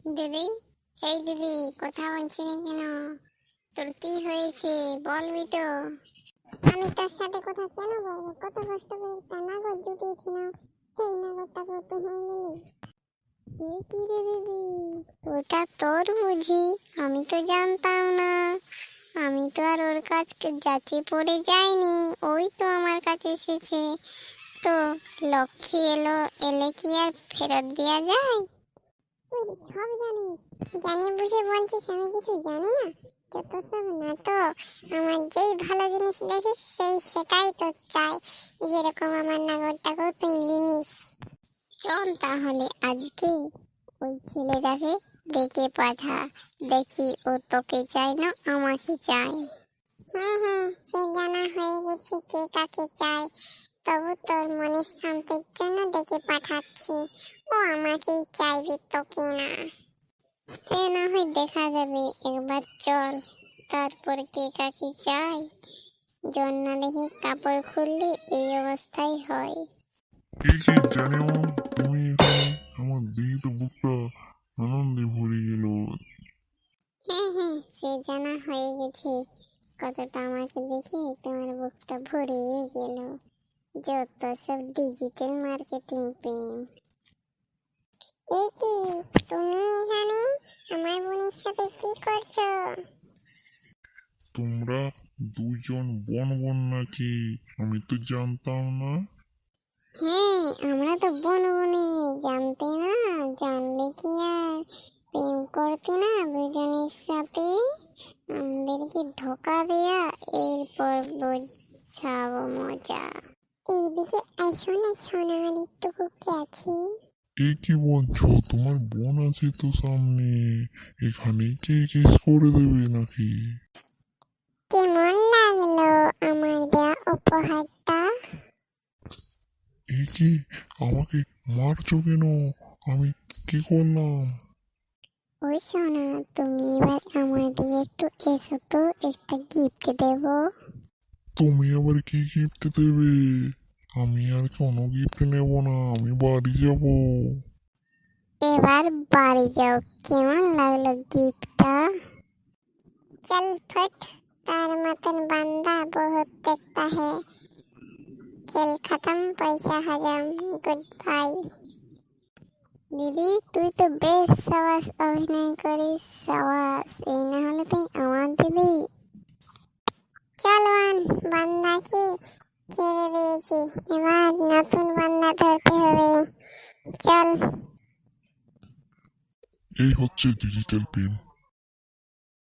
দিদি, এই দিদি, কথা বলছি না কেন? তোর কি হয়েছে বলবি তো? আমি তোর সাথে কথা কেন বলবো? কত কষ্ট করে একটা নাগর জুটিয়েছিলাম, সেই নাগরটাকে তো হয়ে গেলি। সে কি রে দিদি, ওটা তোর বুঝি? আমি তো জানতাম না। আমি তো আর ওর কাছে যাচে পড়ে যাইনি, ওই তো আমার কাছে এসেছে। তো লক্ষ্মী এলো, এলে কি আর ফেরত দেওয়া যায়? তুই সব জানিস, জানি বুঝে বলছিস আমি কিছু জানি না? যত সব নাটক। আমার যেই ভালো জিনিস দেখিস সেটাই তোর চাই, যেরকম আমার নাগরটাকেও তুই নিনিস। চল তাহলে আজকে ওই ছেলেটাকে ডেকে পাঠা, দেখি ও তোকে চাই না আমাকে চাই। হ্যাঁ হ্যাঁ, সে জানা হয়ে গেছে কে কাকে চায়। তবু তোর মনের শান্তির জন্য ডেকে পাঠাচ্ছি, ও আমাকেই চাইবে, তোকে না। সে না হয় দেখা যাবে, একবার চল, তারপর কে কাকে চাই। জন্না দেখে কাপড় খুললে এই অবস্থাই হয়। এই কি জানো, তুমি এখানে? আমার দেখি তো বুকটা আনন্দে ভরে গেল। হ্যাঁ হ্যাঁ, সে জানা হয়ে গেছে। কতটা আমাকে দেখে তোমার বুকটা ভরে গেল। যত সব ডিজিটাল মার্কেটিং পেন। এই কি, তুমি এখানে আমার বোনের সাথে কি করছো? তোমরা দুজন বোন বোন নাকি? আমি তো জানতাম না। হ্যাঁ, আমরা তো বোন বনে, জানতে না? জানলে কি আর প্রেম করতে না দুজনের সাথে? আমাদেরকে ধোকা দেয়া, এরপর বোঝাবো মজা। এইদিকে আসো না সোনা, আর একটু বুকে আছি। এই কি বলছো? তোমার বোন আছে তো সামনে, এখানেই কে কিস করে দেবে নাকি? কেমন লাগলো আমার দেয়া উপহারটা? এই কি, আমাকে মারছো কেন? আমি কি করলাম? ওই সোনা, তুমি এবার আমার দিকে একটু এসো তো, একটা গিফট দেবো। তুমি আবার কি গিফট দেবে? আমি আর কোনো গিফট নেব না, আমি বাড়ি যাব। এবার বাড়ি যাও। কেমন লাগলো গিফটটা? चल फट, तार मतन बंदा बहुत देखता है। खेल खत्म, पैसा हजम, गुड बाय। দিদি, তুই তো বেশ সাবাস অভিনয় করিস, সাবাস। এই না হলে তুই আমার দিদি। চল ওয়ান, বান্দাকে ছেড়ে দিয়েছি, এবার নতুন বান্দা ধরতে হবে। চল। এই হচ্ছে ডিজিটাল পেন।